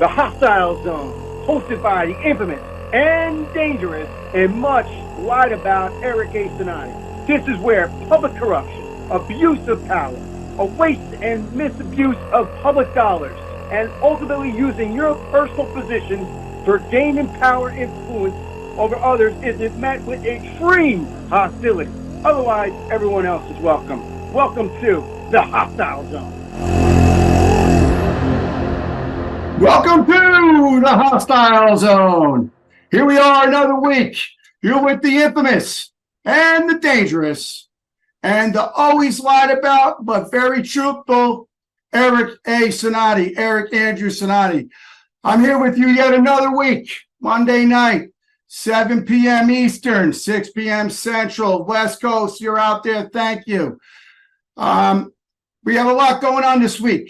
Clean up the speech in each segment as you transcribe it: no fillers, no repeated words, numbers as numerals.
The Hostile Zone, hosted by the infamous and dangerous and much lied about Eric A. Cinotti. This is where public corruption, abuse of power, a waste and misabuse of public dollars, and ultimately using your personal position for gaining power influence over others is met with extreme hostility. Otherwise, everyone else is welcome. Welcome to the Hostile Zone. Welcome to the Hostile Zone. Here we are another week. Here with the infamous and the dangerous and the always lied about but very truthful Eric A. Cinotti, Eric Andrew Cinotti. I'm here with you yet another week, Monday night, 7 p.m. Eastern, 6 p.m. Central, West Coast. You're out there. Thank you. We have a lot going on this week.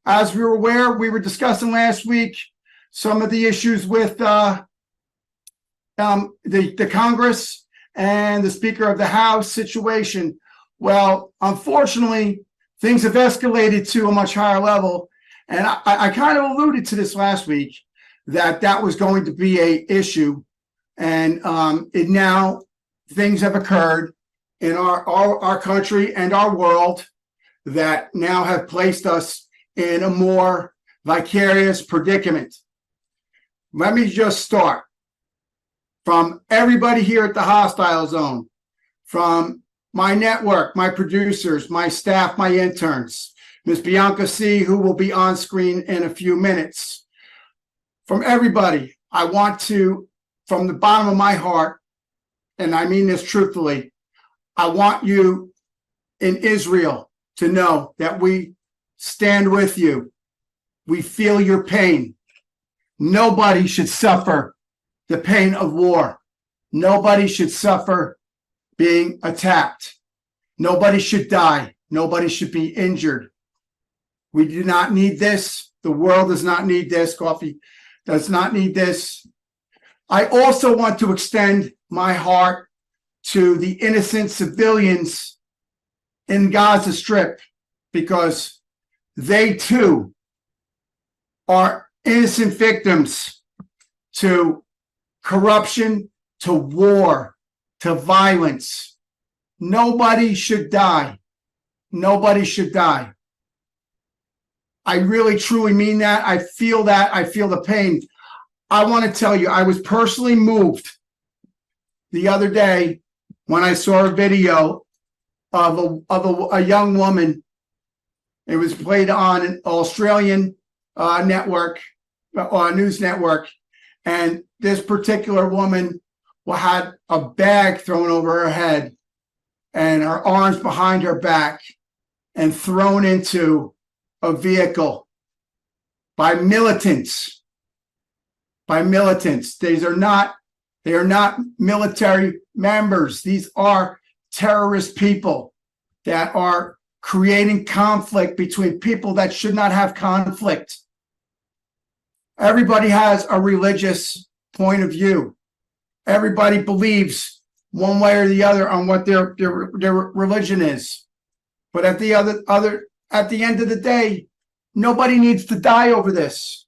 As we were aware, we were discussing last week some of the issues with the Congress and the Speaker of the House situation. Well, unfortunately, things have escalated to a much higher level. And I kind of alluded to this last week, that was going to be an issue. And it now, things have occurred in our country and our world that now have placed us in a more vicarious predicament. Let me just start from everybody here at the Hostile Zone, from my network, my producers, my staff, my interns, Ms. Bianca Sea, who will be on screen in a few minutes. From everybody, I want to, from the bottom of my heart, and I mean this truthfully, I want you in Israel to know that we stand with you. We feel your pain. Nobody should suffer the pain of war. Nobody should suffer being attacked. Nobody should die. Nobody should be injured. We do not need this. The world does not need this. Coffee does not need this. I also want to extend my heart to the innocent civilians in Gaza Strip, because they too are innocent victims to corruption, to war, to violence. Nobody should die. Nobody should die. I really, truly mean that. I feel that. I feel the pain. I want to tell you, I was personally moved the other day when I saw a video of a young woman. It was played on an Australian network, news network, and this particular woman had a bag thrown over her head and her arms behind her back and thrown into a vehicle by militants. By militants. They are not military members. These are terrorist people that are creating conflict between people that should not have conflict. Everybody has a religious point of view. Everybody believes one way or the other on what their religion is. But at the end of the day, nobody needs to die over this.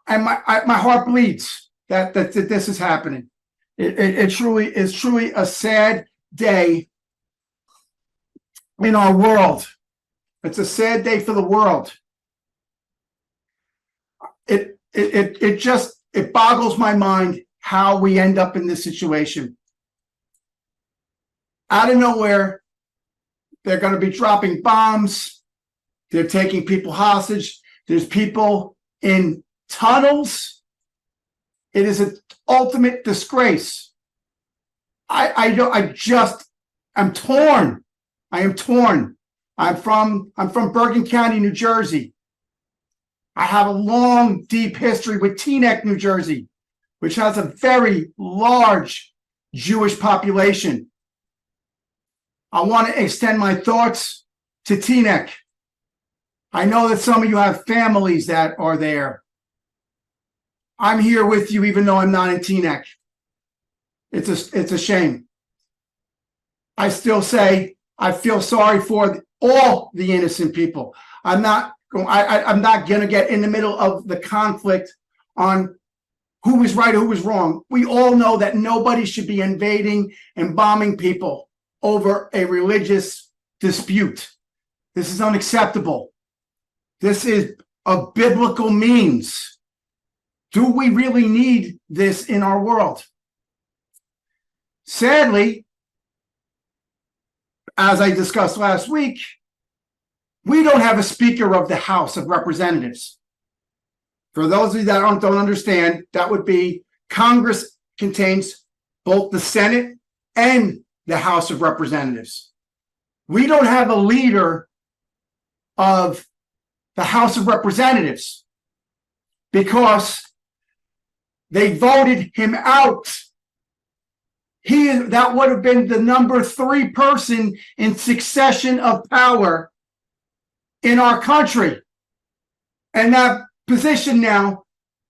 And my heart bleeds that this is happening. It truly is a sad day in our world. It's a sad day for the world. It boggles my mind how we end up in this situation. Out of nowhere, they're going to be dropping bombs. They're taking people hostage. There's people in tunnels. It is an ultimate disgrace. I'm torn. I am torn. I'm from Bergen County, New Jersey. I have a long, deep history with Teaneck, New Jersey, which has a very large Jewish population. I want to extend my thoughts to Teaneck. I know that some of you have families that are there. I'm here with you, even though I'm not in Teaneck. It's a shame. I still say I feel sorry for all the innocent people. I'm not I'm not going to get in the middle of the conflict on who was right or who was wrong. We all know that nobody should be invading and bombing people over a religious dispute. This is unacceptable. This is a biblical means. Do we really need this in our world? Sadly, as I discussed last week, we don't have a Speaker of the House of Representatives. For those of you that don't understand, that would be Congress contains both the Senate and the House of Representatives. We don't have a leader of the House of Representatives because they voted him out. That would have been the number 3 person in succession of power in our country. And that position now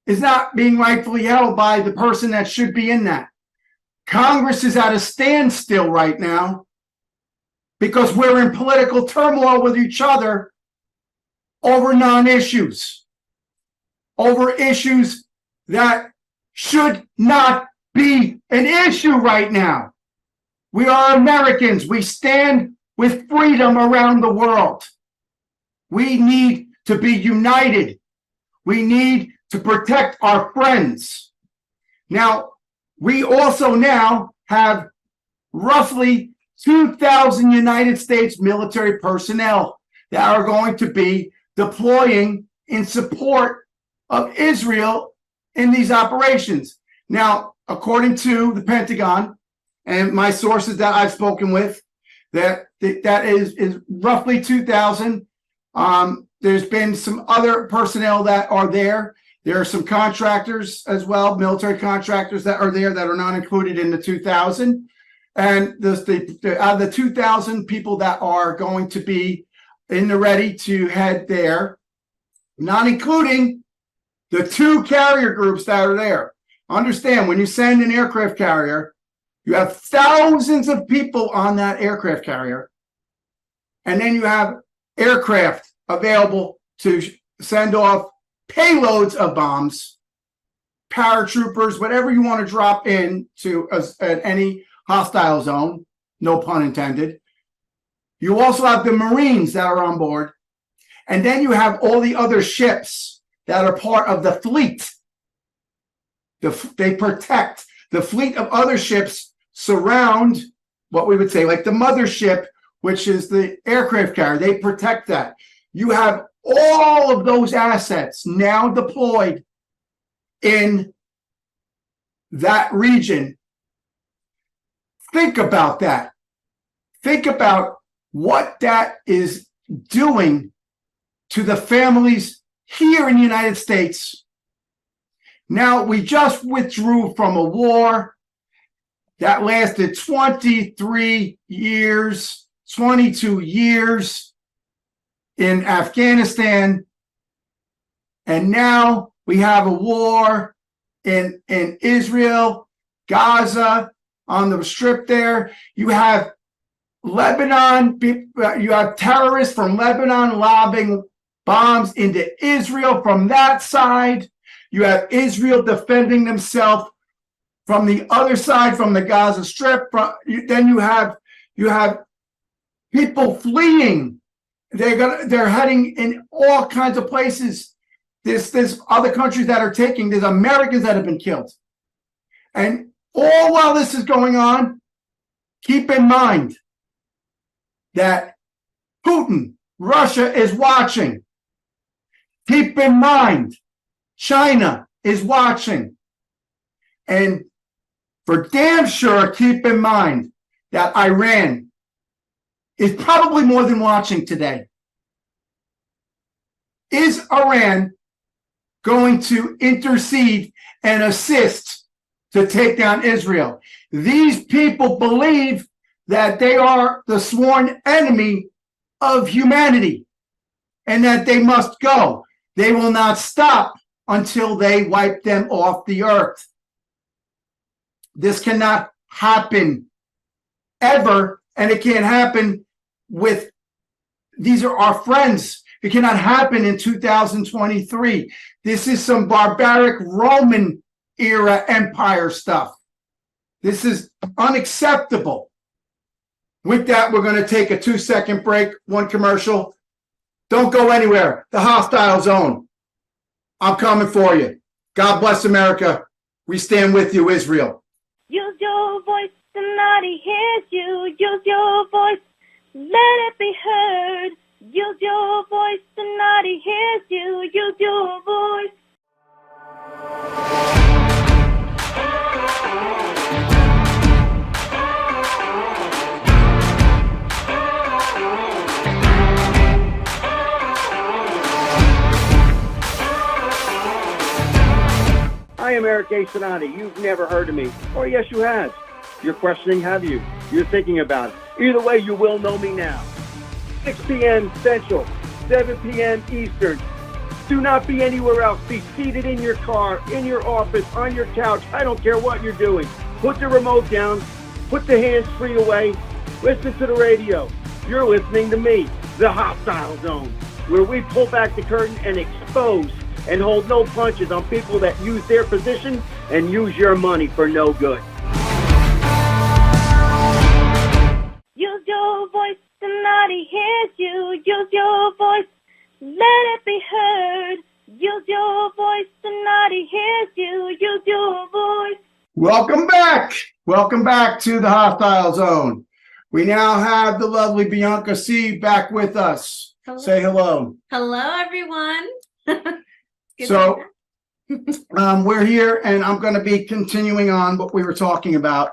is not being rightfully held by the person that should be in that. Congress is at a standstill right now because we're in political turmoil with each other over non-issues, over issues that should not be an issue right now. We are Americans. We stand with freedom around the world. We need to be united. We need to protect our friends. Now, we also now have roughly 2,000 United States military personnel that are going to be deploying in support of Israel in these operations. Now, according to the Pentagon and my sources that I've spoken with, that is roughly 2,000. There's been some other personnel that are there. There are some contractors as well, military contractors that are there that are not included in the 2,000. And out of the 2,000 people that are going to be in the ready to head there, not including the 2 carrier groups that are there. Understand, when you send an aircraft carrier, you have thousands of people on that aircraft carrier. And then you have aircraft available to send off payloads of bombs, paratroopers, whatever you want to drop in to any hostile zone, no pun intended. You also have the Marines that are on board. And then you have all the other ships that are part of the fleet. They protect the fleet of other ships, surround what we would say like the mothership, which is the aircraft carrier. They protect that. You have all of those assets now deployed in that region. Think about that. Think about what that is doing to the families here in the United States. Now, we just withdrew from a war that lasted 23 years, 22 years in Afghanistan. And now we have a war in Israel, Gaza, on the strip there. You have Lebanon, you have terrorists from Lebanon lobbing bombs into Israel from that side. You have Israel defending themselves from the other side, from the Gaza Strip. Then you have people fleeing. They're heading in all kinds of places. There's other countries that are taking. There's Americans that have been killed. And all while this is going on, keep in mind that Putin, Russia is watching. Keep in mind, China is watching. And for damn sure, keep in mind that Iran is probably more than watching today. Is Iran going to intercede and assist to take down Israel? These people believe that they are the sworn enemy of humanity and that they must go. They will not stop until they wipe them off the earth. This cannot happen ever, and it can't happen with, these are our friends. It cannot happen in 2023. This is some barbaric Roman era empire stuff. This is unacceptable. With that, we're going to take a 2-second break, one commercial. Don't go anywhere. The hostile zone. I'm coming for you. God bless America. We stand with you, Israel. Use your voice, Cinotti hears you. Use your voice, let it be heard. Use your voice, Cinotti hears you. Use your voice. I am Eric A. Cinotti. You've never heard of me. Or yes, you have. You're questioning, have you? You're thinking about it. Either way, you will know me now. 6 p.m. Central, 7 p.m. Eastern. Do not be anywhere else. Be seated in your car, in your office, on your couch. I don't care what you're doing. Put the remote down. Put the hands-free away. Listen to the radio. You're listening to me, the Hostile Zone, where we pull back the curtain and expose and hold no punches on people that use their position and use your money for no good. Use your voice, Cinotti hears you. Use your voice, let it be heard. Use your voice, Cinotti hears you. Use your voice. Welcome back. Welcome back to the Hostile Zone. We now have the lovely Bianca Sea back with us. Hello. Say hello. Hello, everyone. Good So we're here, and I'm going to be continuing on what we were talking about.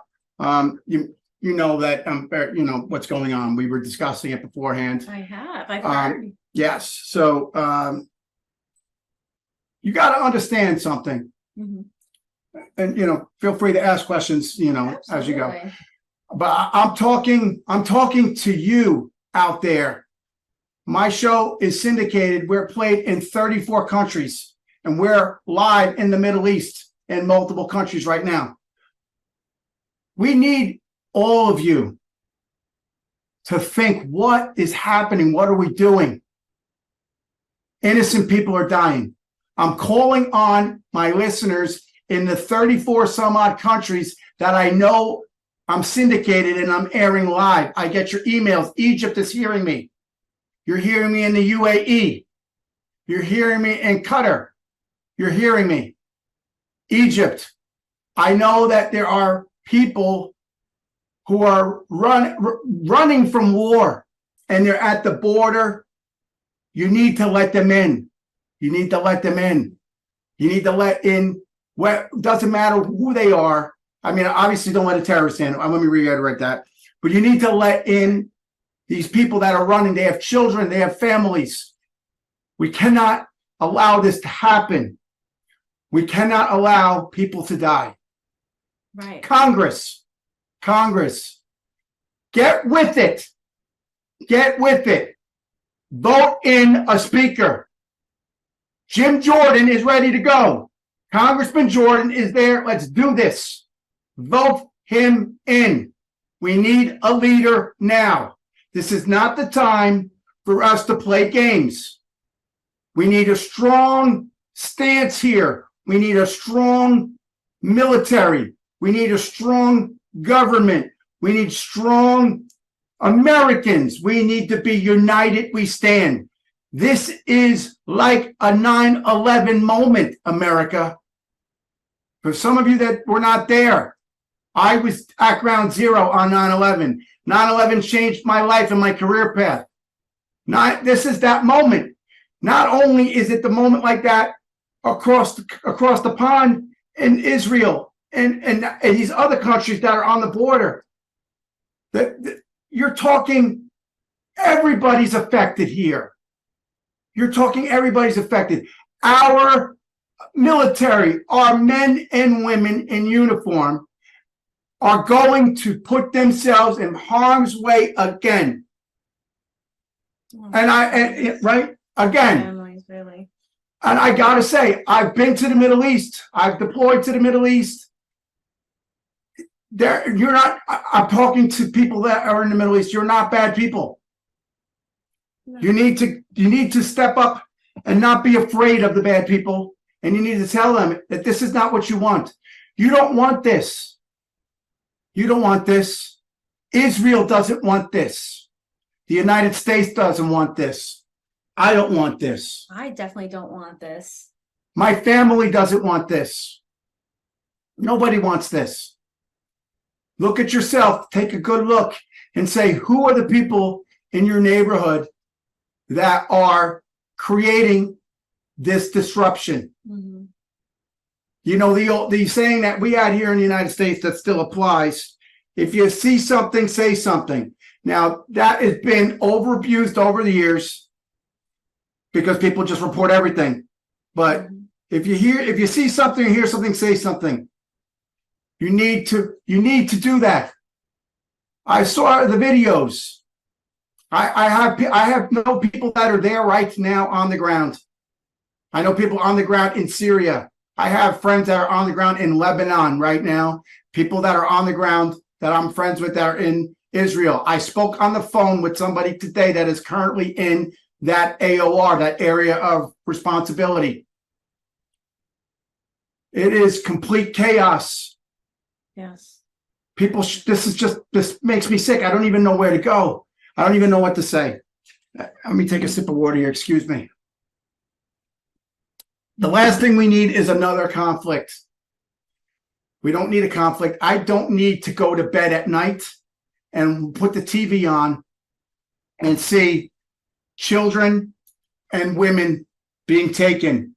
You know that you know what's going on. We were discussing it beforehand. I have. I've heard. Yes. So you got to understand something, and feel free to ask questions. As you go. Absolutely. But I'm talking to you out there. My show is syndicated. We're played in 34 countries, and we're live in the Middle East in multiple countries right now. We need all of you to think, what is happening? What are we doing? Innocent people are dying. I'm calling on my listeners in the 34 some odd countries that I know I'm syndicated and I'm airing live. I get your emails. Egypt is hearing me. You're hearing me in the UAE. You're hearing me in Qatar. You're hearing me. Egypt. I know that there are people who are running from war, and they're at the border. You need to let them in. You need to let them in. You need to let in. Doesn't matter who they are. I mean, obviously, don't let a terrorist in. Let me reiterate that. But you need to let in these people that are running. They have children. They have families. We cannot allow this to happen. We cannot allow people to die. Right. Congress, get with it. Get with it. Vote in a speaker. Jim Jordan is ready to go. Congressman Jordan is there. Let's do this. Vote him in. We need a leader now. This is not the time for us to play games. We need a strong stance here. We need a strong military. We need a strong government. We need strong Americans. We need to be united. We stand. This is like a 9/11 moment, America. For some of you that were not there, I was at ground zero on 9/11. 9/11 changed my life and my career path. This is that moment. Not only is it the moment like that across the pond in Israel and these other countries that are on the border. You're talking everybody's affected here. You're talking everybody's affected. Our military, our men and women in uniform are going to put themselves in harm's way again. Right? Again. Families, really. And I gotta say, I've been to the Middle East. I've deployed to the Middle East. I'm talking to people that are in the Middle East. You're not bad people. You need to step up and not be afraid of the bad people. And you need to tell them that this is not what you want. You don't want this. You don't want this. Israel doesn't want this. The United States doesn't want this. I don't want this. I definitely don't want this. My family doesn't want this. Nobody wants this. Look at yourself. Take a good look and say, who are the people in your neighborhood that are creating this disruption? Mhm. You know, the saying that we had here in the United States that still applies. If you see something, say something. Now, that has been overabused over the years because people just report everything. But if you see something or hear something, say something. You need to do that. I saw the videos. I have know people that are there right now on the ground. I know people on the ground in Syria. I have friends that are on the ground in Lebanon right now. People that are on the ground that I'm friends with that are in Israel. I spoke on the phone with somebody today that is currently in that AOR, that area of responsibility. It is complete chaos. Yes. People, this makes me sick. I don't even know where to go. I don't even know what to say. Let me take a sip of water here. Excuse me. The last thing we need is another conflict. We don't need a conflict. I don't need to go to bed at night and put the TV on and see children and women being taken.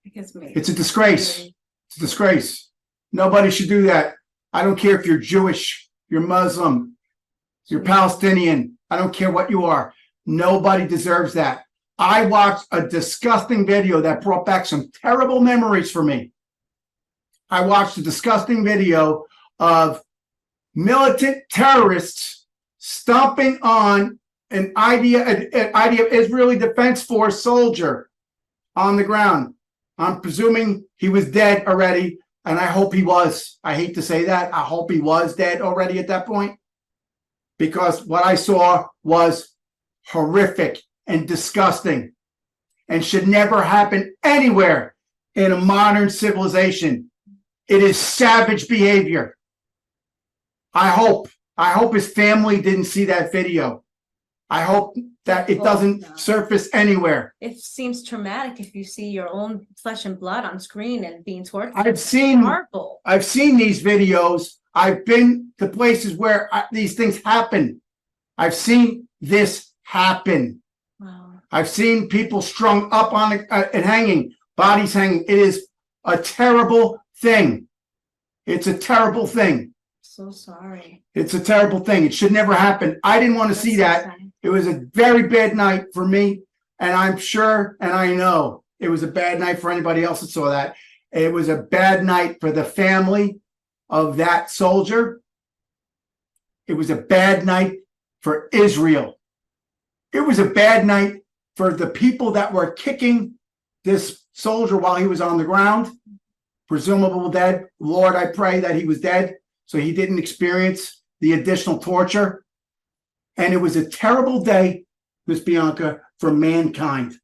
It's a disgrace. It's a disgrace. Nobody should do that. I don't care if you're Jewish, you're Muslim, you're Palestinian. I don't care what you are. Nobody deserves that. I watched a disgusting video that brought back some terrible memories for me. I watched a disgusting video of militant terrorists stomping on an IDF Israeli Defense Force soldier on the ground. I'm presuming he was dead already, and I hope he was. I hate to say that. I hope he was dead already at that point, because what I saw was horrific and disgusting and should never happen anywhere in a modern civilization. It is savage behavior. I hope his family didn't see that video. I hope that it doesn't surface anywhere. It seems traumatic if you see your own flesh and blood on screen and being tortured. I've seen these videos. I've been to places where these things happen. I've seen this happen. Wow. I've seen people strung up on and hanging, bodies hanging. It is a terrible thing. It's a terrible thing. So sorry. It's a terrible thing. It should never happen. I didn't want to see that. Sad. It was a very bad night for me, and I'm sure, and I know it was a bad night for anybody else that saw that. It was a bad night for the family of that soldier. It was a bad night for Israel. It was a bad night for the people that were kicking this soldier while he was on the ground, presumably dead. Lord, I pray that he was dead so he didn't experience the additional torture. And it was a terrible day, Miss Bianca, for mankind.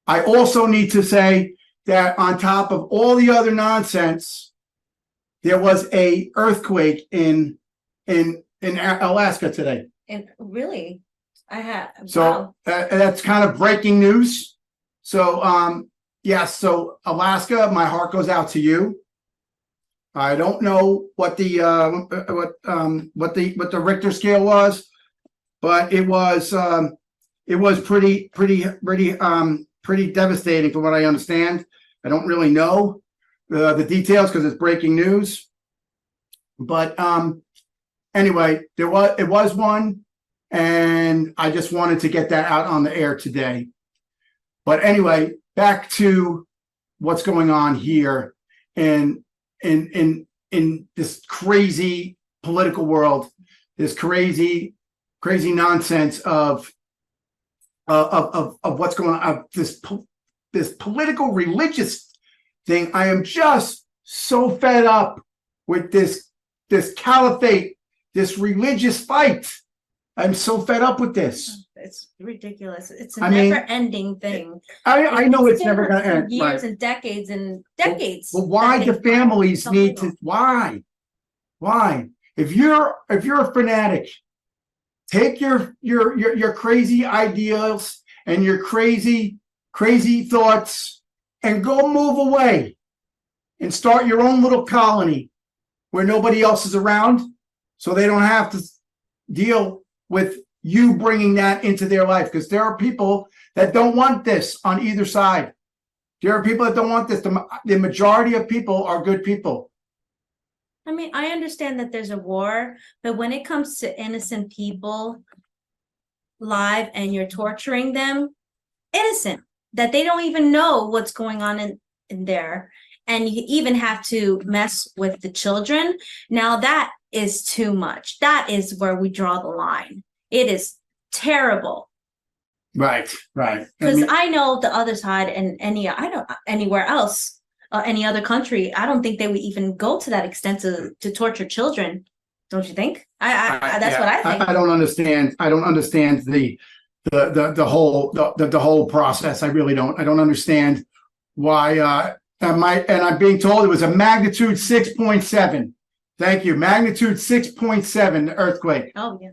I also need to say that on top of all the other nonsense, there was a earthquake in Alaska today. And really, I had. So that's kind of breaking news. So yes, so Alaska, my heart goes out to you. I don't know what the Richter scale was, but it was pretty devastating from what I understand. I don't really know the details because it's breaking news. But anyway, it was one, and I just wanted to get that out on the air today. But anyway, back to what's going on here in this crazy political world, this crazy nonsense of what's going on, of this political religious thing. I am just so fed up with this caliphate, this religious fight. I'm so fed up with this. It's ridiculous. It's a I mean, never-ending thing. I know it's been never going to for end. years Right. and decades and decades. But why that do they've families gone so need little. to? Why? If you're a fanatic, take your crazy ideals and your crazy thoughts and go move away and start your own little colony where nobody else is around, so they don't have to deal with you bringing that into their life. Because there are people that don't want this on either side. There are people that don't want this. The majority of people are good people. I mean, I understand that there's a war, but when it comes to innocent people live and you're torturing them, innocent, that they don't even know what's going on in there, and you even have to mess with the children. Now that is too much. That is where we draw the line. It is terrible. Right. Because I know the other side, and anywhere else, any other country, I don't think they would even go to that extent to torture children. Don't you think? That's what I think. I don't understand. I don't understand the whole process. I really don't. I don't understand why. And I'm being told it was a magnitude 6.7. Thank you. Magnitude 6.7 earthquake. Oh yeah.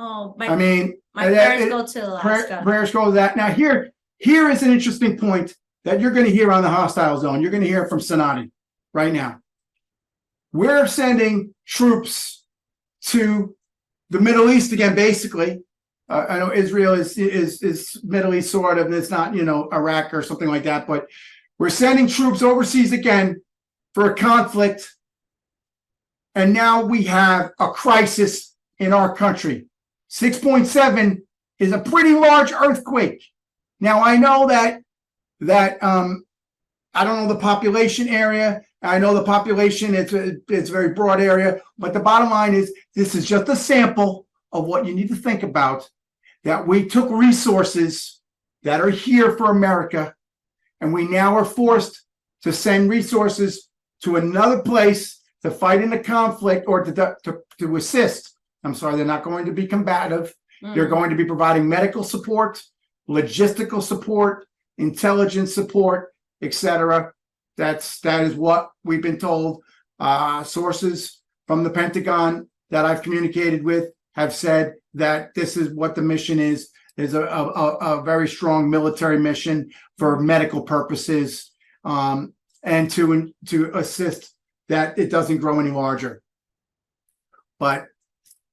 Oh, I mean, my prayers go to Alaska. Prayers go to that. Now here is an interesting point that you're going to hear on the hostile zone. You're going to hear from Cinotti right now. We're sending troops to the Middle East again, basically. I know Israel is Middle East sort of, and it's not, Iraq or something like that, but we're sending troops overseas again for a conflict. And now we have a crisis in our country. 6.7 is a pretty large earthquake. Now I know that I don't know the population area. I know the population, it's a very broad area, but the bottom line is this is just a sample of what you need to think about, that we took resources that are here for America, and we now are forced to send resources to another place to fight in a conflict or to assist. I'm sorry, they're not going to be combative. They're going to be providing medical support, logistical support, intelligence support, etc. That is what we've been told. Sources from the Pentagon that I've communicated with have said that this is what the mission is. There's a very strong military mission for medical purposes, and to assist that it doesn't grow any larger. But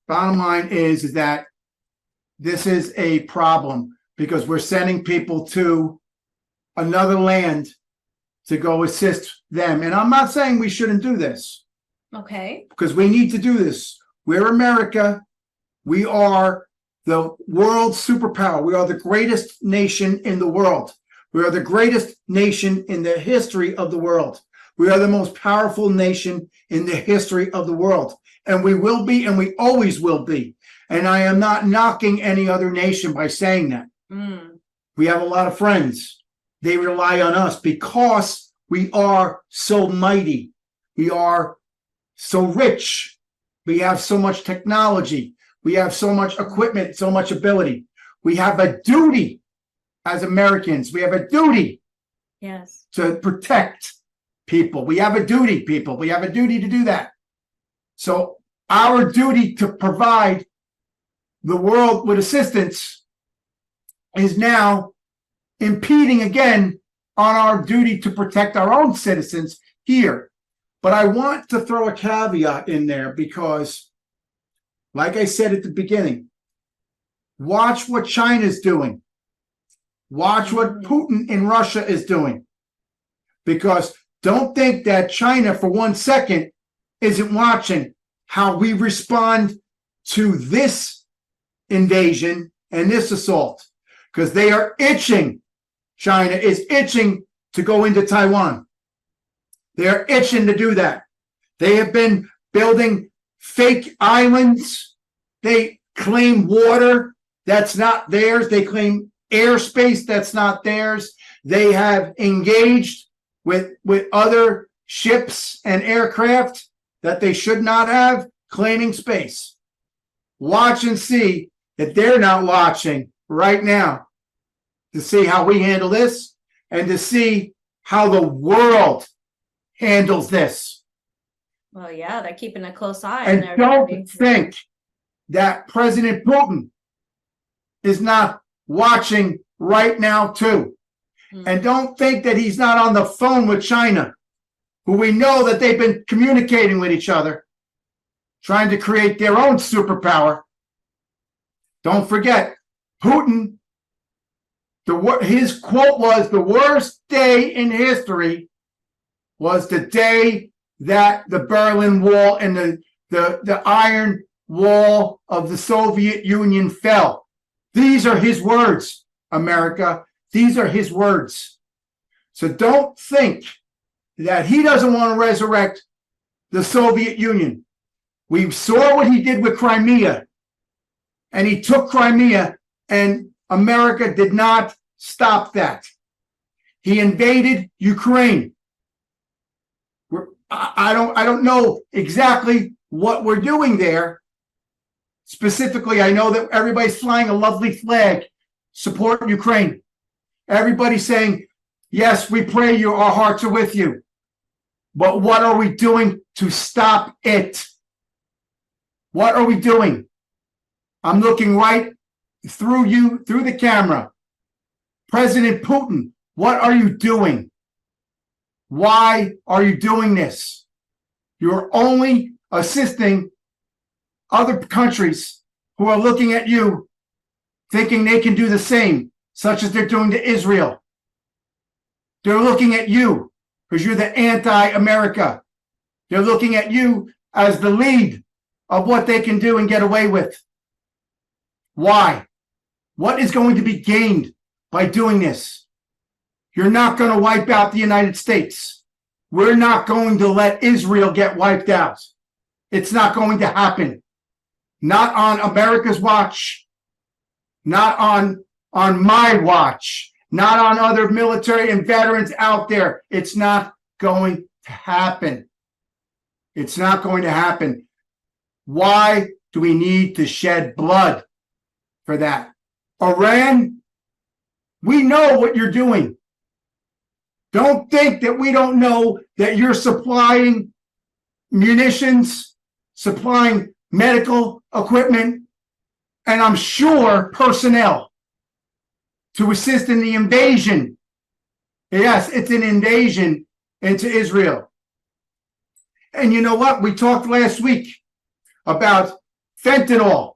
bottom line is that this is a problem because we're sending people to another land to go assist them. And I'm not saying we shouldn't do this. Okay. Because we need to do this. We're America. We are the world superpower. We are the greatest nation in the world. We are the greatest nation in the history of the world. We are the most powerful nation in the history of the world. And we will be, and we always will be. And I am not knocking any other nation by saying that. We have a lot of friends. They rely on us because we are so mighty. We are so rich. We have so much technology. We have so much equipment, so much ability. We have a duty as Americans. We have a duty to protect people. We have a duty, people. We have a duty to do that. So our duty to provide the world with assistance is now impeding again on our duty to protect our own citizens here. But I want to throw a caveat in there because, like I said at the beginning, watch what China's doing. Watch what Putin in Russia is doing. Because don't think that China for 1 second isn't watching how we respond to this invasion and this assault. Because they are itching. China is itching to go into Taiwan. They are itching to do that. They have been building fake islands. They claim water that's not theirs. They claim airspace that's not theirs. They have engaged with other ships and aircraft that they should not have, claiming space. Watch and see that they're not watching right now to see how we handle this and to see how the world handles this. Well, yeah, they're keeping a close eye on And everybody. don't think that President Putin is not watching right now too. And don't think that he's not on the phone with China, who we know that they've been communicating with each other, trying to create their own superpower. Don't forget, Putin, his quote was, the worst day in history was the day that the Berlin Wall and the Iron Wall of the Soviet Union fell. These are his words, America. These are his words. So don't think that he doesn't want to resurrect the Soviet Union. We saw what he did with Crimea, and he took Crimea, and America did not stop that. He invaded Ukraine. I don't know exactly what we're doing there. Specifically, I know that everybody's flying a lovely flag, support Ukraine. Everybody's saying, yes, we pray you, our hearts are with you. But what are we doing to stop it? What are we doing? I'm looking right through you, through the camera. President Putin, what are you doing? Why are you doing this? You're only assisting other countries who are looking at you, thinking they can do the same, such as they're doing to Israel. They're looking at you because you're the anti-America. They're looking at you as the lead of what they can do and get away with. Why? What is going to be gained by doing this? You're not going to wipe out the United States. We're not going to let Israel get wiped out. It's not going to happen. Not on America's watch. Not on my watch. Not on other military and veterans out there. It's not going to happen. It's not going to happen. Why do we need to shed blood for that? Iran, we know what you're doing. Don't think that we don't know that you're supplying munitions, supplying medical equipment, and I'm sure personnel to assist in the invasion. Yes, it's an invasion into Israel. And you know what? We talked last week about fentanyl.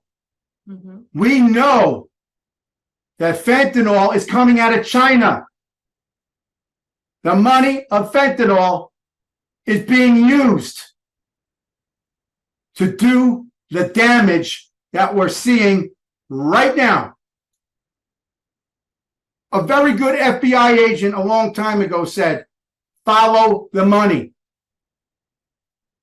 Mm-hmm. We know that fentanyl is coming out of China. The money of fentanyl is being used to do the damage that we're seeing right now. A very good FBI agent a long time ago said, follow the money.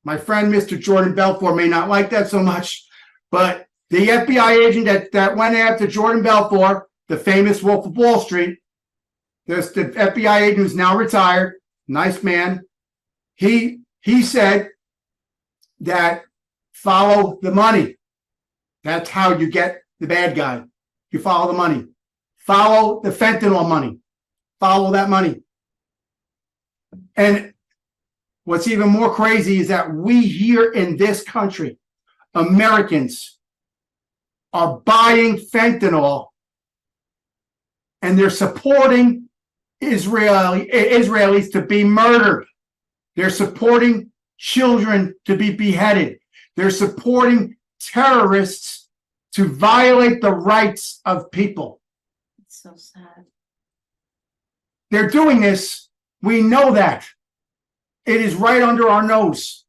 My friend, Mr. Jordan Belfort, may not like that so much, but the FBI agent that went after Jordan Belfort, the famous Wolf of Wall Street, there's the FBI agent who's now retired, nice man. He said that follow the money. That's how you get the bad guy. You follow the money. Follow the fentanyl money. Follow that money. And what's even more crazy is that we here in this country, Americans, are buying fentanyl and they're supporting Israelis to be murdered. They're supporting children to be beheaded. They're supporting terrorists to violate the rights of people. It's so sad. They're doing this. We know that. It is right under our nose.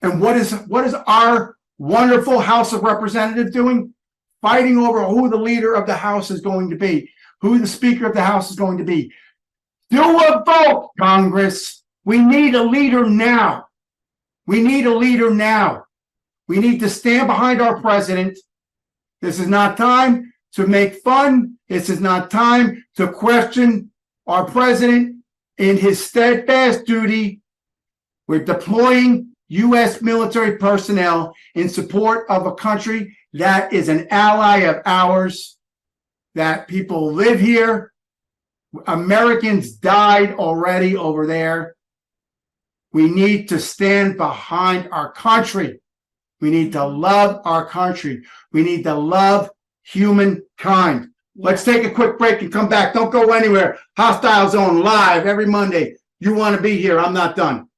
And what is our wonderful House of Representatives doing? Fighting over who the leader of the House is going to be, who the Speaker of the House is going to be. Do a vote, Congress. We need a leader now. We need a leader now. We need to stand behind our president. This is not time to make fun. This is not time to question our president in his steadfast duty. We're deploying U.S. military personnel in support of a country that is an ally of ours, that people live here. Americans died already over there. We need to stand behind our country. We need to love our country. We need to love humankind. Let's take a quick break and come back. Don't go anywhere. Hostile Zone live every Monday. You want to be here. I'm not done.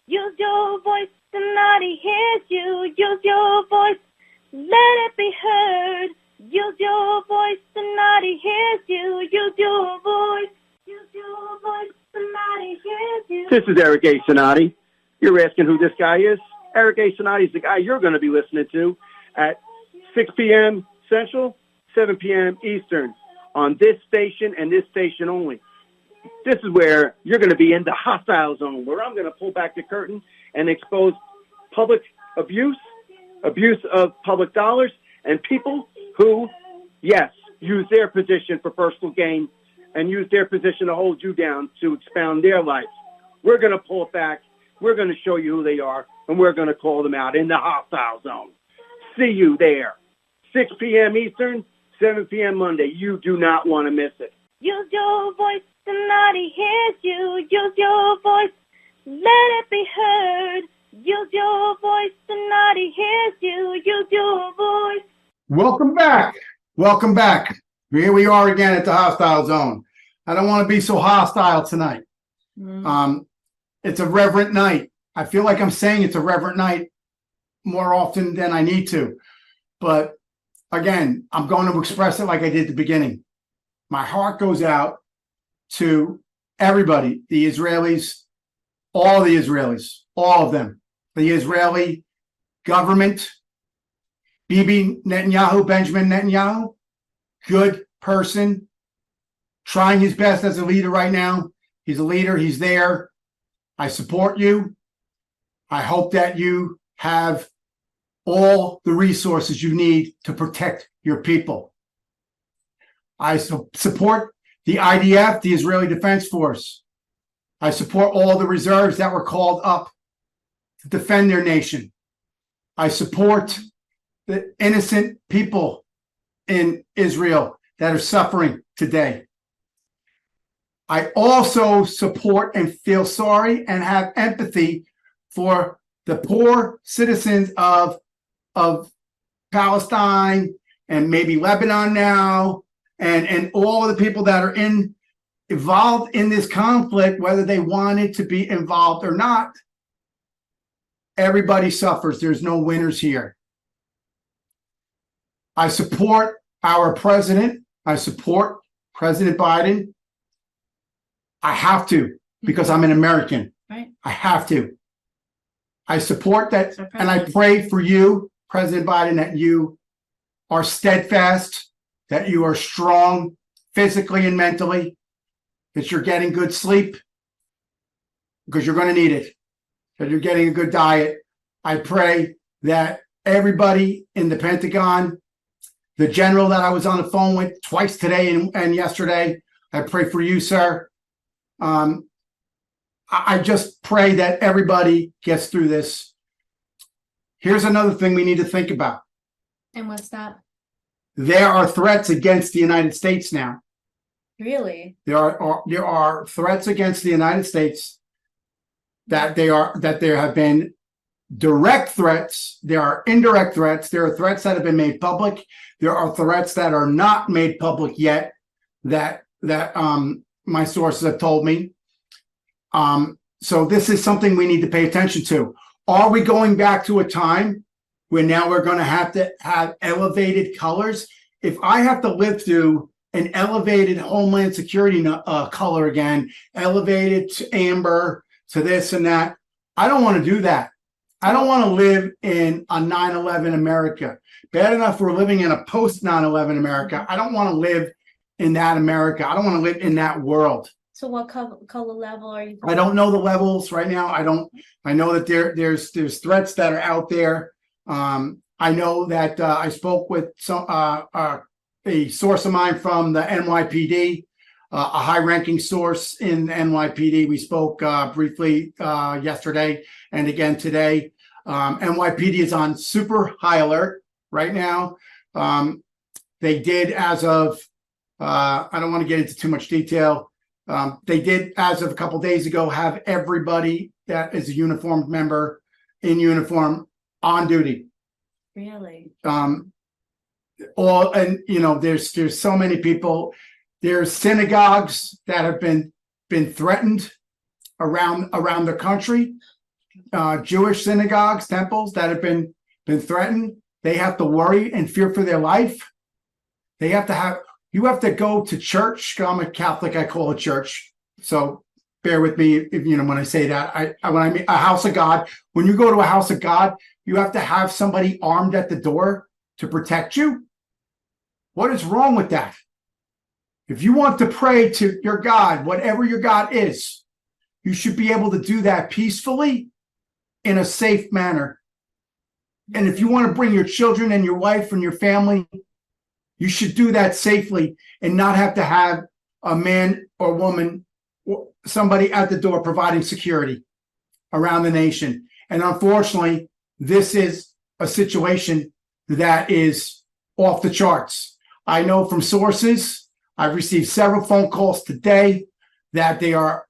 Use your voice, Cinotti hears you. Use your voice, let it be heard. Use your voice, Cinotti hears you. Use your voice. Use your voice, Cinotti hears you. This is Eric A. Cinotti. You're asking who this guy is? Eric A. Cinotti is the guy you're going to be listening to at 6 p.m. Central, 7 p.m. Eastern on this station and this station only. This is where you're going to be in the hostile zone, where I'm going to pull back the curtain and expose public abuse of public dollars, and people who, yes, use their position for personal gain and use their position to hold you down to expound their lives. We're going to pull it back. We're going to show you who they are, and we're going to call them out in the hostile zone. See you there. 6 p.m. Eastern, 7 p.m. Monday. You do not want to miss it. Use your voice, Cinotti hears you. Use your voice, let it be heard. Use your voice, Cinotti hears you. Use your voice. Welcome back. Welcome back. Here we are again at the hostile zone. I don't want to be so hostile tonight. It's a reverent night. I feel like I'm saying it's a reverent night more often than I need to. But again, I'm going to express it like I did at the beginning. My heart goes out to everybody, the Israelis, all of them, the Israeli government, Bibi Netanyahu, Benjamin Netanyahu, good person, trying his best as a leader right now. He's a leader. He's there. I support you. I hope that you have all the resources you need to protect your people. I support the IDF, the Israeli Defense Force. I support all the reserves that were called up to defend their nation. I support the innocent people in Israel that are suffering today. I also support and feel sorry and have empathy for the poor citizens of Palestine and maybe Lebanon now, and all of the people that are involved in this conflict, whether they wanted to be involved or not. Everybody suffers. There's no winners here. I support our president. I support President Biden. I have to, because I'm an American. Right. I have to. I support that, and I pray for you, President Biden, that you are steadfast, that you are strong physically and mentally, that you're getting good sleep, because you're going to need it, that you're getting a good diet. I pray that everybody in the Pentagon, the general that I was on the phone with twice today and yesterday, I pray for you, sir. I just pray that everybody gets through this. Here's another thing we need to think about. And what's that? There are threats against the United States now. Really? There are threats against the United States that there have been direct threats. There are indirect threats. There are threats that have been made public. There are threats that are not made public yet that my sources have told me. So this is something we need to pay attention to. Are we going back to a time where now we're going to have elevated colors? If I have to live through an elevated Homeland Security color again, elevated to amber, to this and that, I don't want to do that. I don't want to live in a 9/11 America. Bad enough we're living in a post 9/11 America. I don't want to live in that America. I don't want to live in that world. So what color level are you? I don't know the levels right now. I know that there's threats that are out there. I know that I spoke with a source of mine from the NYPD, a high-ranking source in NYPD. We spoke briefly yesterday and again today. NYPD is on super high alert right now. They did, as of, I don't want to get into too much detail. They did, as of a couple days ago, have everybody that is a uniformed member in uniform on duty. Really? There's so many people. There's synagogues that have been threatened around the country. Jewish synagogues, temples that have been threatened. They have to worry and fear for their life. You have to go to church. I'm a Catholic. I call it church. So bear with me if when I say that. When I mean a house of God, when you go to a house of God, you have to have somebody armed at the door to protect you. What is wrong with that? If you want to pray to your God, whatever your God is, you should be able to do that peacefully in a safe manner. And if you want to bring your children and your wife and your family, you should do that safely and not have to have a man or woman, somebody at the door providing security around the nation. And unfortunately, this is a situation that is off the charts. I know from sources, I've received several phone calls today that they are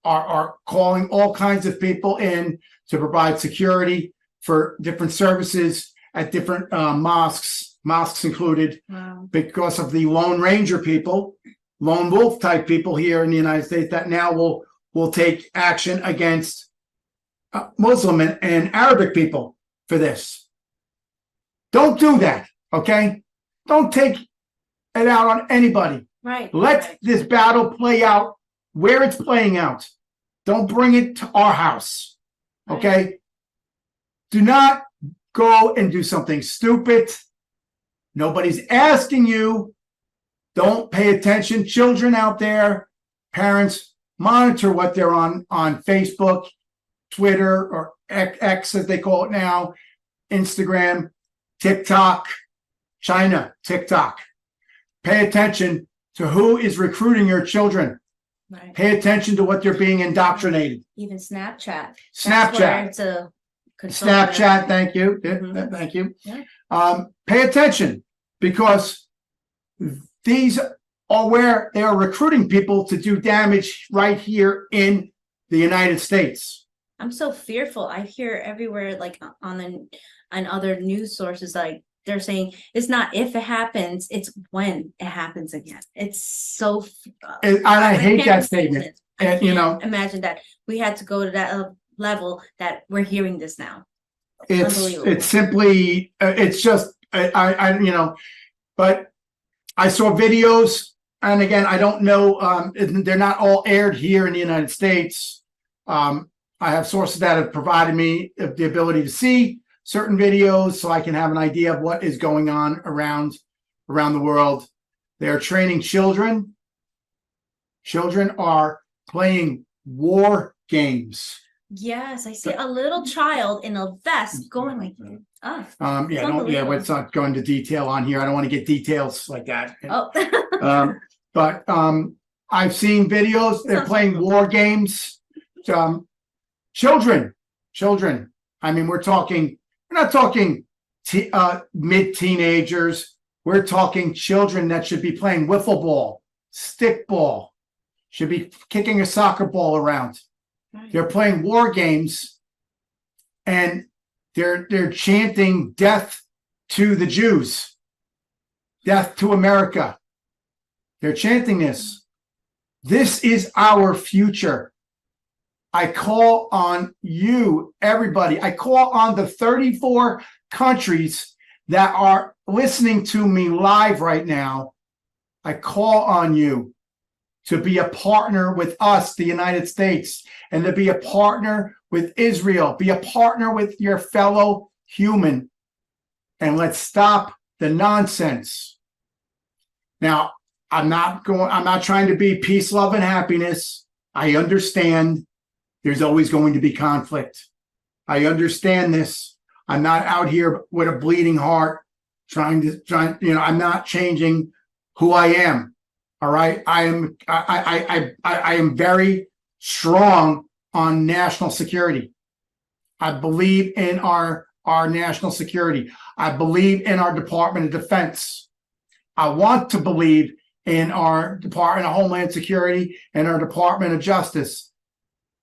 calling all kinds of people in to provide security for different services at different mosques included. Wow. Because of the Lone Ranger people, lone wolf type people here in the United States that now will take action against Muslim and Arabic people for this. Don't do that, okay? Don't take it out on anybody. Right. Let this battle play out where it's playing out. Don't bring it to our house, okay? Right. Do not go and do something stupid. Nobody's asking you. Don't pay attention. Children out there, parents, monitor what they're on Facebook, Twitter, or X as they call it now, Instagram, TikTok, China, TikTok. Pay attention to who is recruiting your children. Right. Pay attention to what they're being indoctrinated. Even Snapchat. Snapchat. It's a Snapchat, thank you. Mhm. Thank you. Yeah. Pay attention, because these are where they are recruiting people to do damage right here in the United States. I'm so fearful. I hear everywhere, like on other news sources, like they're saying it's not if it happens, it's when it happens again. It's so. And I hate can't that statement. I And, can't imagine that we had to go to that level that we're hearing this now. it's simply, it's just, but I saw videos, and again, I don't know, they're not all aired here in the United States. I have sources that have provided me the ability to see certain videos so I can have an idea of what is going on around the world. They are training children. Children are playing war games. Yes, I see a little child in a vest going like, Let's not go into detail on here. I don't want to get details like that. oh. But I've seen videos. They're playing war games. Children. I mean, we're not talking mid-teenagers. We're talking children that should be playing wiffle ball, stick ball, should be kicking a soccer ball around. Right. They're playing war games, and they're chanting death to the Jews, death to America. They're chanting this. This is our future. I call on you, everybody. I call on the 34 countries that are listening to me live right now. I call on you to be a partner with us, the United States, and to be a partner with Israel. Be a partner with your fellow human. And let's stop the nonsense. Now, I'm not trying to be peace, love, and happiness. I understand there's always going to be conflict. I understand this. I'm not out here with a bleeding heart I'm not changing who I am. All right. I am very strong on national security. I believe in our our national security. I believe in our Department of Defense. I want to believe in our Department of Homeland Security and our Department of Justice.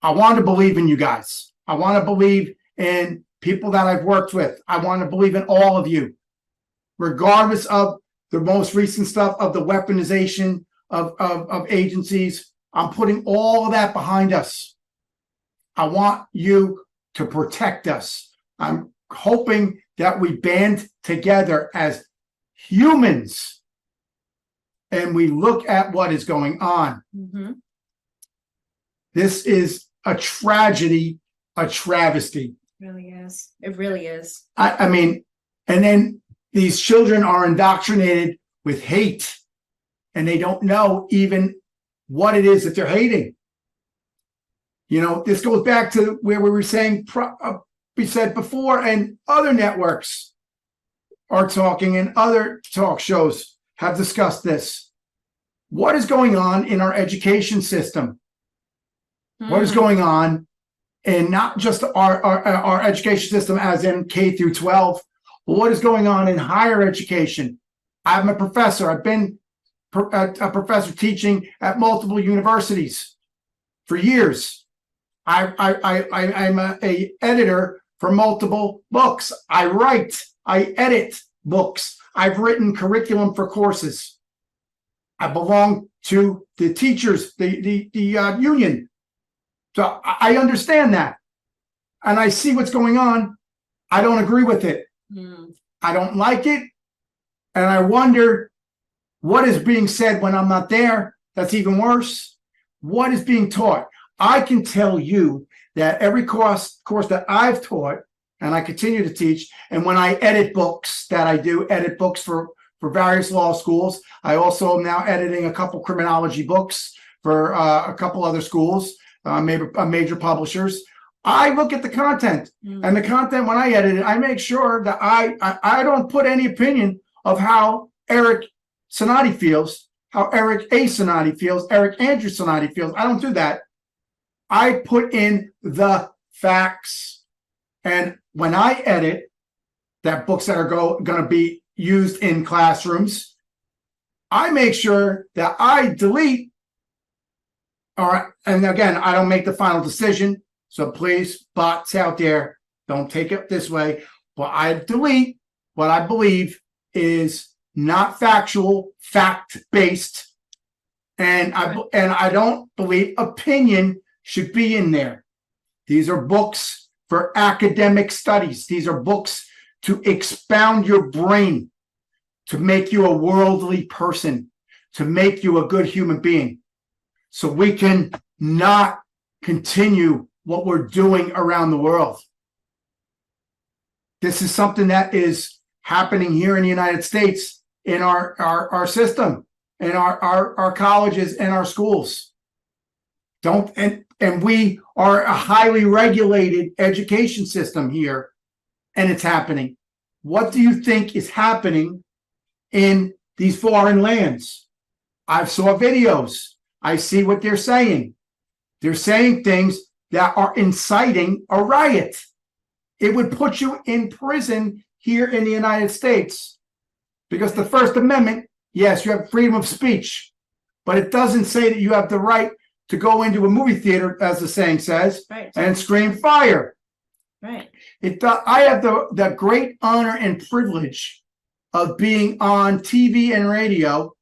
I want to believe in you guys. I want to believe in people that I've worked with. I want to believe in all of you, regardless of the most recent stuff of the weaponization of agencies. I'm putting all of that behind us. I want you to protect us. I'm hoping that we band together as humans and we look at what is going on. Mm-hmm. This is a tragedy, a travesty. It really is. It really is. I mean, and then these children are indoctrinated with hate and they don't know even what it is that they're hating. You know, this goes back to where we were saying, we said before, and other networks are talking and other talk shows have discussed this. What is going on in our education system? What is going on in not just our education system as in K through 12, but what is going on in higher education? I'm a professor. I've been a professor teaching at multiple universities for years. I'm a editor for multiple books. I write, I edit books. I've written curriculum for courses. I belong to the teachers, the union. So I understand that. And I see what's going on. I don't agree with it. I don't like it. And I wonder what is being said when I'm not there. That's even worse. What is being taught? I can tell you that every course that I've taught and I continue to teach, and when I edit books that I do, edit books for various law schools. I also am now editing a couple criminology books for a couple other schools, maybe major publishers. I look at the content, and the content when I edit it, I make sure that I don't put any opinion of how Eric Cinotti feels, how Eric A. Cinotti feels, Eric Andrew Cinotti feels. I don't do that. I put in the facts. And when I edit that books that are going to be used in classrooms, I make sure that I delete, and again, I don't make the final decision. So please, bots out there, don't take it this way. But I delete what I believe is not factual, fact-based. And I don't believe opinion should be in there. These are books for academic studies. These are books to expound your brain, to make you a worldly person, to make you a good human being. So we can not continue what we're doing around the world. This is something that is happening here in the United States in our system, in our colleges and our schools. And we are a highly regulated education system here, and it's happening. What do you think is happening in these foreign lands? I saw videos. I see what they're saying. They're saying things that are inciting a riot. It would put you in prison here in the United States because the First Amendment, yes, you have freedom of speech, but it doesn't say that you have the right to go into a movie theater, as the saying says, right, and scream fire. Right. I have the great honor and privilege of being on TV and radio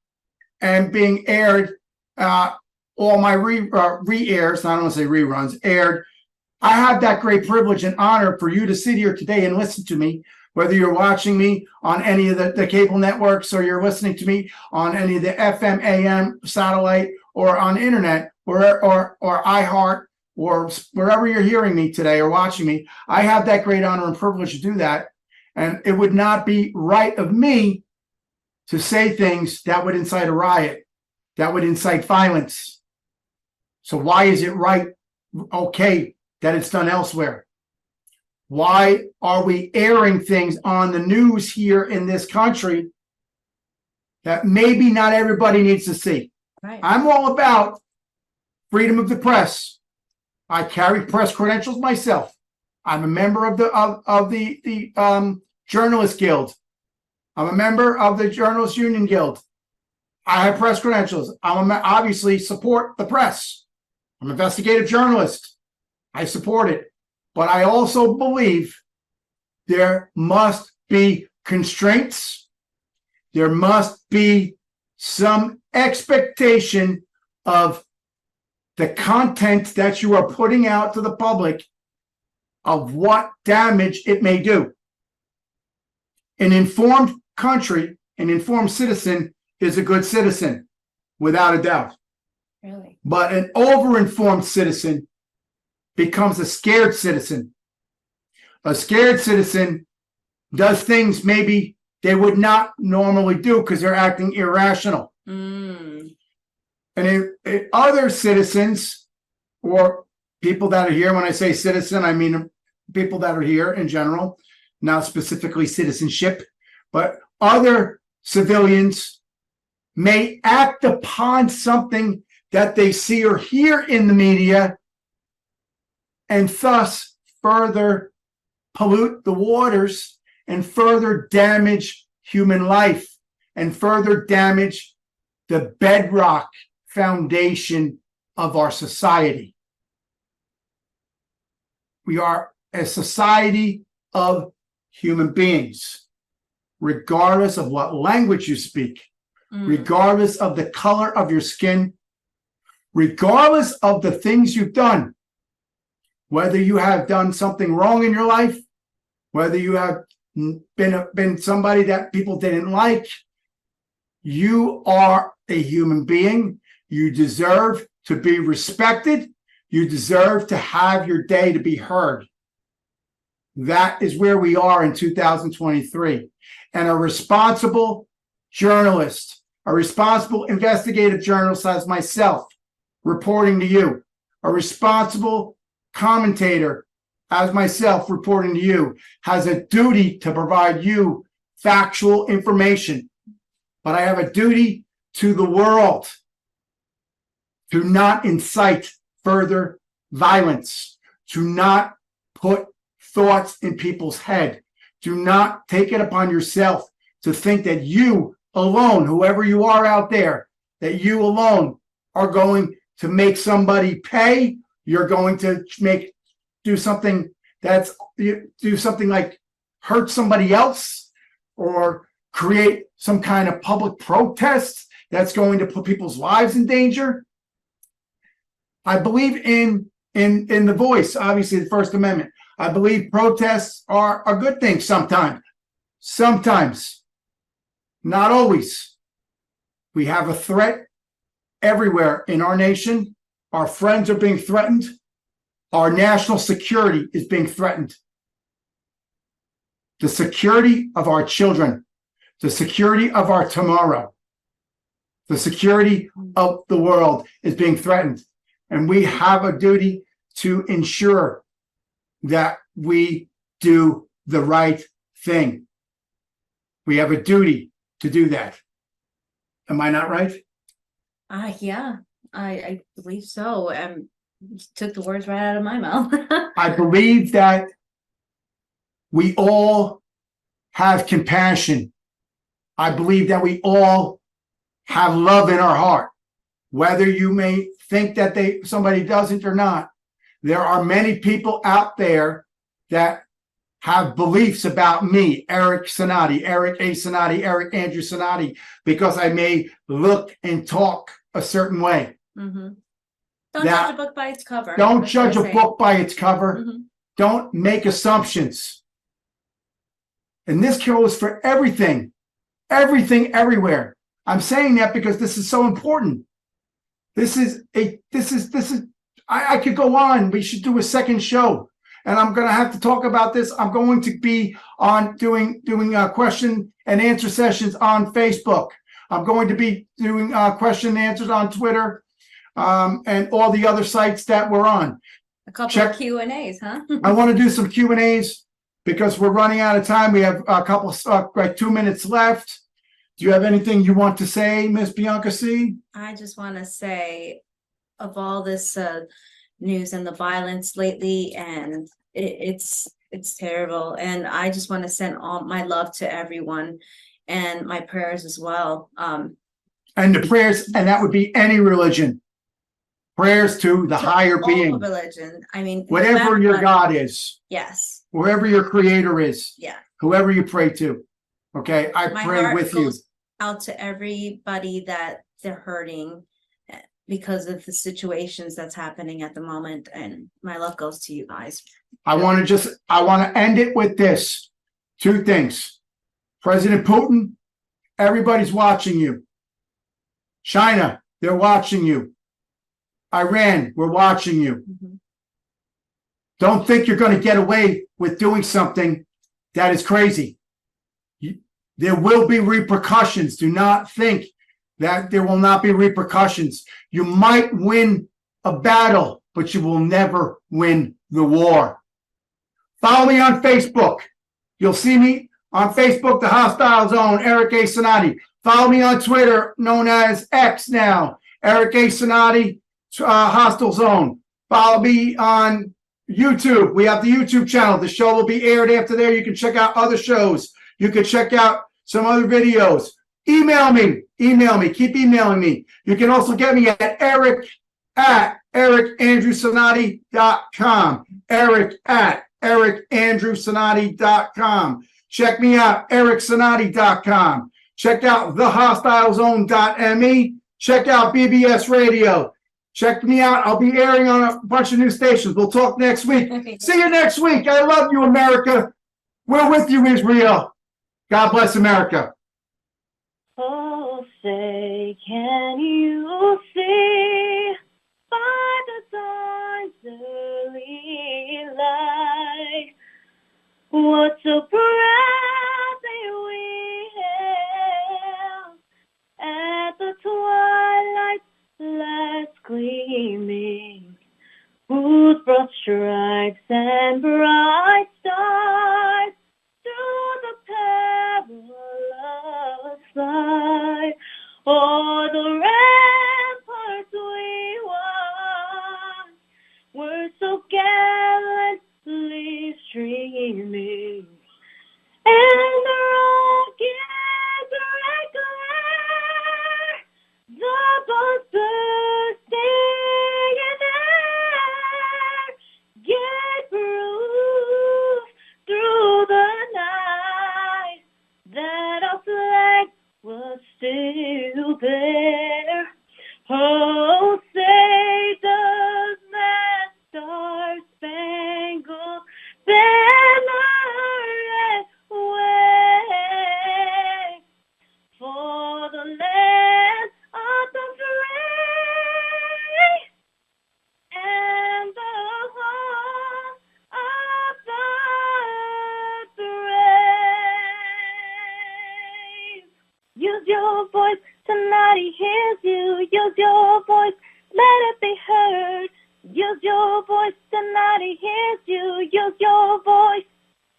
and being aired, all my re-airs, I don't want to say reruns, aired. I have that great privilege and honor for you to sit here today and listen to me, whether you're watching me on any of the cable networks or you're listening to me on any of the FM, AM, satellite, or on internet, or iHeart, or wherever you're hearing me today or watching me. I have that great honor and privilege to do that. And it would not be right of me to say things that would incite a riot, that would incite violence. So why is it right, okay, that it's done elsewhere? Why are we airing things on the news here in this country that maybe not everybody needs to see? Right. I'm all about freedom of the press. I carry press credentials myself. I'm a member of the Journalist Guild. I'm a member of the Journalists Union Guild. I have press credentials. Obviously support the press. I'm an investigative journalist. I support it. But I also believe there must be constraints. There must be some expectation of the content that you are putting out to the public, of what damage it may do. An informed country, an informed citizen is a good citizen, without a doubt. Really? But an over-informed citizen becomes a scared citizen. A scared citizen does things maybe they would not normally do because they're acting irrational. Mm. And other citizens, or people that are here, when I say citizen, I mean people that are here in general, not specifically citizenship, but other civilians may act upon something that they see or hear in the media, and thus further pollute the waters and further damage human life and further damage the bedrock foundation of our society. We are a society of human beings, regardless of what language you speak, regardless of the color of your skin, regardless of the things you've done, whether you have done something wrong in your life, whether you have been somebody that people didn't like, you are a human being. You deserve to be respected. You deserve to have your day to be heard. That is where we are in 2023. And a responsible journalist, a responsible investigative journalist as myself, reporting to you, a responsible commentator as myself reporting to you, has a duty to provide you factual information. But I have a duty to the world to not incite further violence, to not put thoughts in people's head. Do not take it upon yourself to think that you alone, whoever you are out there, that you alone are going to make somebody pay. You're going to do something like hurt somebody else, or create some kind of public protest that's going to put people's lives in danger. I believe in the voice, obviously the First Amendment. I believe protests are a good thing sometimes. Sometimes, not always. We have a threat everywhere in our nation. Our friends are being threatened. Our national security is being threatened. The security of our children, the security of our tomorrow, the security of the world is being threatened. And we have a duty to ensure that we do the right thing. We have a duty to do that. Am I not right? Yeah, I believe so. You took the words right out of my mouth. I believe that we all have compassion. I believe that we all have love in our heart. Whether you may think that somebody doesn't or not, there are many people out there that have beliefs about me, Eric Cinotti, Eric A. Cinotti, Eric Andrew Cinotti, because I may look and talk a certain way. Mm-hmm. Don't judge a book by its cover. Don't judge a book by its cover. Mm-hmm. Don't make assumptions. And this goes for everything, everywhere. I'm saying that because this is so important. I could go on. We should do a second show. And I'm going to have to talk about this. I'm going to be on doing question and answer sessions on Facebook. I'm going to be doing question and answers on Twitter, and all the other sites that we're on. A couple of Q&As, huh? I want to do some Q&As because we're running out of time. We have a couple like 2 minutes left. Do you have anything you want to say, Miss Bianca Sea? I just want to say, of all this news and the violence lately, and it's terrible. And I just want to send all my love to everyone and my prayers as well. And the prayers, and that would be any religion. Prayers to the higher all being, religion. I mean, no whatever matter your what. God is, Yes. wherever your creator is, Yeah. whoever you pray to. Okay, I My pray heart with you. goes out to everybody that they're hurting because of the situations that's happening at the moment, and my love goes to you guys. I want to end it with this. Two things. President Putin, everybody's watching you. China, they're watching you. Iran, we're watching you. Mhm. Don't think you're going to get away with doing something that is crazy. There will be repercussions. Do not think that there will not be repercussions. You might win a battle, but you will never win the war. Follow me on Facebook. You'll see me on Facebook, The Hostile Zone, Eric A. Cinotti. Follow me on Twitter, known as X now, Eric A. Cinotti, Hostile Zone. Follow me on YouTube. We have the YouTube channel. The show will be aired after there. You can check out other shows. You can check out some other videos. Email me. Keep emailing me. You can also get me at ericandrewcinotti.com. ericandrewcinotti.com. Check me out, ericcinotti.com. Check out thehostilezone.me. Check out BBS Radio. Check me out. I'll be airing on a bunch of new stations. We'll talk next week. See you next week. I love you, America. We're with you, Israel. God bless America. Oh, say, can you see by the dawn's early light what so proudly we hailed at the twilight's last gleaming, whose broad stripes and bright stars through the perilous fight, o'er the ramparts we won, were so gallantly streaming, and the rocket's red glare, the bombs bursting in air, gave proof through the night that our flag was still there. Oh, say does that star-spangled banner yet wave for the land of the free and the home of the brave? Use your voice tonight, he hears you. Use your voice, let it be heard. Use your voice tonight, he hears you. Use your voice.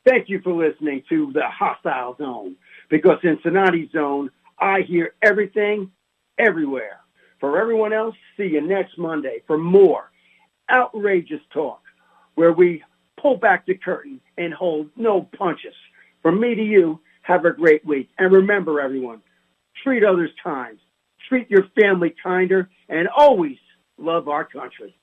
Thank you for listening to the Hostile Zone, because in Cinotti's Zone, I hear everything, everywhere. For everyone else, see you next Monday for more outrageous talk, where we pull back the curtain and hold no punches. From me to you, have a great week. And remember, everyone, treat others kind, treat your family kinder, and always love our country.